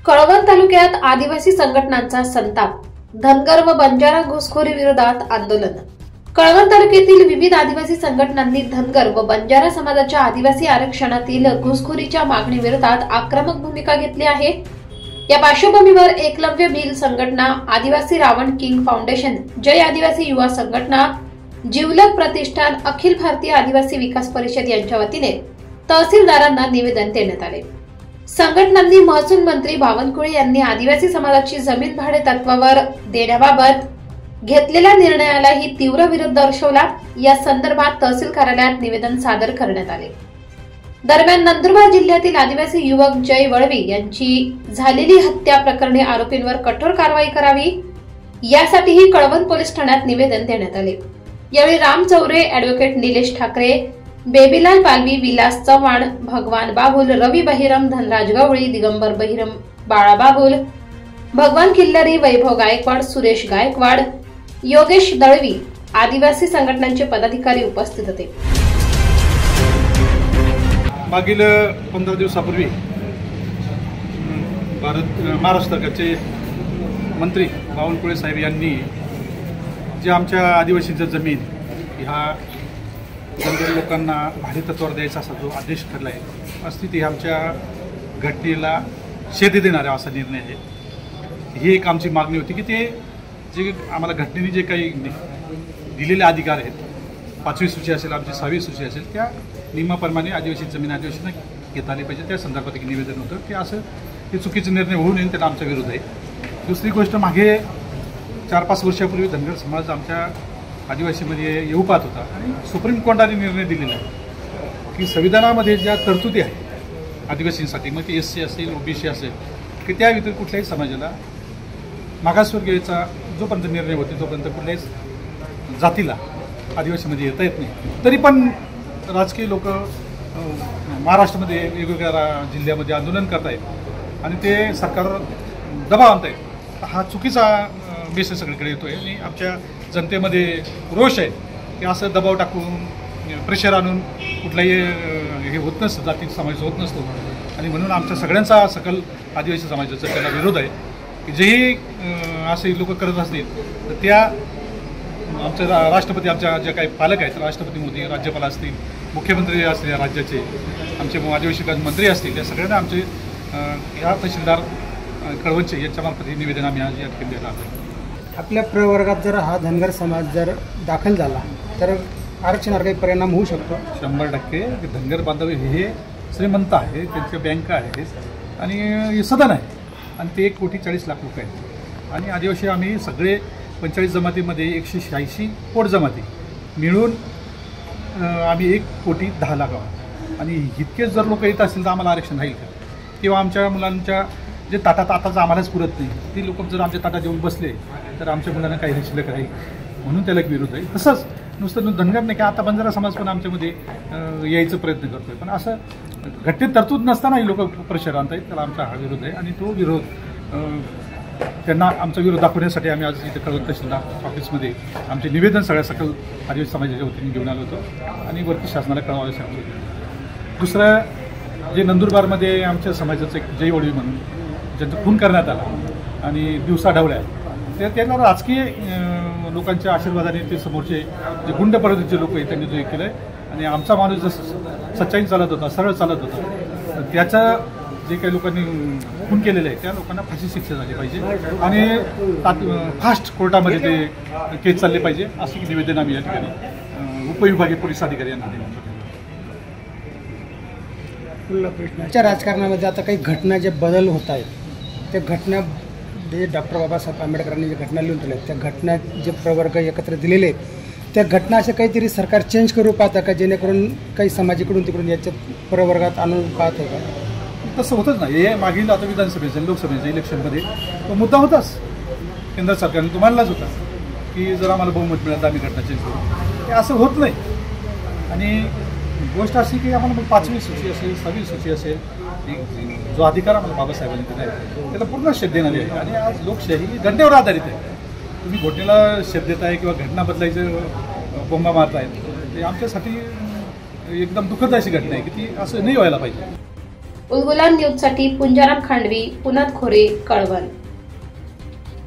कळवण तालुक्यात आदिवासी संघटनांचा संताप, धनगर व बंजारा घुसखोरी विरोधात आंदोलन। कळवण तालुक्यातील विविध आदिवासी संघटनांनी धनगर व बंजारा समाजाच्या आदिवासी आरक्षणातील घुसखोरीच्या मागणीविरोधात आक्रमक भूमिका घेतली आहे। या पार्श्वभूमीवर एकलव्य भिल संघटना, आदिवासी रावण किंग फाउंडेशन, जय आदिवासी युवा संघटना, जिवलग प्रतिष्ठान, अखिल भारतीय आदिवासी विकास परिषद यांच्या वतीने तहसीलदारांना निवेदन देण्यात आले। संघटनांनी महसूल मंत्री बावनकुळे यांनी आदिवासी समाजाची जमीन भाडे तत्वावर देण्याबाबत घेतलेल्या निर्णयाला ही तीव्र विरोध दर्शवला। या संदर्भात तहसील कार्यालयात निवेदन सादर करण्यात आले। दरम्यान नंदुरबार जिल्ह्यातील आदिवासी युवक जय वळवी यांची झालेली हत्या प्रकरणी आरोपींवर कठोर कारवाई करावी यासाठीही कळवण पोलीस ठाण्यात निवेदन देण्यात आले। यावेळी राम चौरे, ॲडव्होकेट निलेश ठाकरे, बेबीलाल पालवी, विलास चव्हाण, भगवान बागुल, रवी बहिरम, धनराज गवळी, दिगंबर बहिरम, बाळा बागुल, भगवान किल्लारी, वैभव गायकवाड, सुरेश गायकवाड, योगेश दळवी आदिवासी संघटनांचे पदाधिकारी उपस्थित होते। मागील 15 दिवसापूर्वी महाराष्ट्र सरकारचे मंत्री बावनकुळे साहेब यांनी जे आमच्या आदिवासींच्या जमीन ह्या धनगर लोकांना भाडेतत्वावर द्यायचा असा जो आदेश ठरला आहे, अस्थिती आमच्या घटनेला शेती देणारा असा निर्णय आहे। ही एक आमची मागणी होती की ते जे आम्हाला घटनेने जे काही दिलेले अधिकार आहेत, 5वी सूची असेल, आमची 6वी सूची असेल, त्या नियमाप्रमाणे आदिवासी जमीन आदिवासींना घेता आली पाहिजे, त्या संदर्भात एक निवेदन होतं की असं हे चुकीचा निर्णय होऊ नये, त्याला आमचा विरोध आहे। दुसरी गोष्ट, मागे 4-5 वर्षापूर्वी धनगर समाज आमच्या आदिवासीमध्ये येऊ पाहत होता आणि सुप्रीम कोर्टाने निर्णय दिलेला आहे की संविधानामध्ये ज्या तरतुदी आहेत आदिवासींसाठी, मग ते SC असेल, OBC असेल, की त्या व्यतिरिक्त कुठल्याही समाजाला मागासवर्गीयचा जोपर्यंत निर्णय होते तोपर्यंत कुठल्याही जातीला आदिवासीमध्ये येता येत नाही। तरी पण राजकीय लोक महाराष्ट्रामध्ये वेगवेगळ्या जिल्ह्यामध्ये आंदोलन करत आहेत आणि ते सरकारवर दबाव आणत आहेत। हा चुकीचा मेसेज सगळीकडे येतोय आणि आमच्या जनतेमध्ये रोष आहे की असं दबाव टाकून प्रेशर आणून कुठलाही हे होत नसतं, जाती समाज होत नसतो आणि म्हणून आमच्या सगळ्यांचा सकल आदिवासी समाजाचा त्याला विरोध आहे की जेही असे लोक करत असतील तर त्या आमचे राष्ट्रपती, आमच्या ज्या काही पालक आहेत, राष्ट्रपती मोदी, राज्यपाल असतील, मुख्यमंत्री असतील या राज्याचे, आमचे आदिवासी मंत्री असतील, या सगळ्यांना आमचे ह्या तहसीलदार कळवणचे यांच्यामार्फत हे निवेदन आम्ही आज या ठिकाणी द्यायला आलो। आपल्या प्रवर्गात जर हा धनगर समाज जर दाखल झाला तर आरक्षणावर काही परिणाम होऊ शकतो? 100% धनगर बांधव हे श्रीमंत आहे, त्यांच्या बँका आहेत आणि हे सदन आहे आणि ते 1,40,00,000 लोक आहेत आणि आदिवासी आम्ही सगळे 45 जमातीमध्ये 186 पोट जमाती मिळून आम्ही 1,10,00,000 आहोत आणि इतकेच जर लोक येत असतील तर आम्हाला आरक्षण राहील का? किंवा आमच्या मुलांच्या जे ताटात आताच आम्हालाच पुरत नाही, ती लोक जर आमच्या ताटात येऊन बसले तर आमच्या मुलांना काही शिल्लक राहील, म्हणून त्याला एक विरोध आहे। तसंच नुसतं धनगर नाही की आता बंजारा समाज पण आमच्यामध्ये यायचा प्रयत्न करतोय, पण असं घटनेत तरतूद नसताना ही लोक प्रेशर आणत आहेत, त्याला आमचा हा विरोध आहे आणि तो विरोध त्यांना आमचा विरोध दाखवण्यासाठी आम्ही आज इथे कळवण तहसीलदार ऑफिसमध्ये आमचे निवेदन सगळ्या सकल आदिवासी समाजाच्या वतीने घेऊन आलो होतो आणि वरती शासनाला कळवायला सांगितलं। दुसरं, जे नंदुरबारमध्ये आमच्या समाजाचं एक जय वळवी म्हणून ज्यांचा खून करण्यात आला आणि दिवसा ढवळ्या, ते त्यांना राजकीय लोकांच्या आशीर्वादाने ते समोरचे जे गुंड पद्धतीचे लोक आहेत त्यांनी जो एक केलं आहे आणि आमचा माणूस जसं सच्चाईने चालत होता, सरळ चालत होता, त्याचं जे काही लोकांनी खून केलेलं आहे त्या लोकांना फाशी शिक्षा झाली पाहिजे आणि फास्ट कोर्टामध्ये ते केस चालले पाहिजे, असे निवेदन आम्ही या ठिकाणी उपविभागीय पोलीस अधिकारी यांना दिलं। प्रश्नाच्या राजकारणामध्ये आता काही घटना जे बदल होत आहेत, त्या घटना जे डॉक्टर बाबासाहेब आंबेडकरांनी जे घटना लिहून ठेवल्या, त्या घटना जे प्रवर्ग एकत्र दिलेले आहेत, त्या घटना अशा काहीतरी सरकार चेंज करू पाहतं का, जेणेकरून काही समाजाकडून तिकडून याच्यात प्रवर्गात आणून पाहत आहे का? तसं होतच नाही। हे मागील आता विधानसभेच्या लोकसभेच्या इलेक्शनमध्ये तो मुद्दा होताच, केंद्र सरकारने तो मांडलाच होता की जर आम्हाला बहुमत मिळालं तर आम्ही घटना चेंज करू, ते असं होत नाही। आणि गोष्ट अशी की आम्हाला 5वी सूची असेल, 6वी सूची असेल, जो अधिकार आम्हाला बाबासाहेबांनी दिला आहे त्याला पूर्ण शेत देणारी आहे आणि आज लोकशाही घटनेवर आधारित आहे। तुम्ही घटनेला शेत देताय किंवा घटना बदलायचं बोंबा मारतायत, ते आमच्यासाठी एकदम दुःखद अशी घटना आहे की ती असं नाही व्हायला पाहिजे। उलगुलान न्यूजसाठी पुंजाराम खांडवी, पुनात खोरे, कळवण.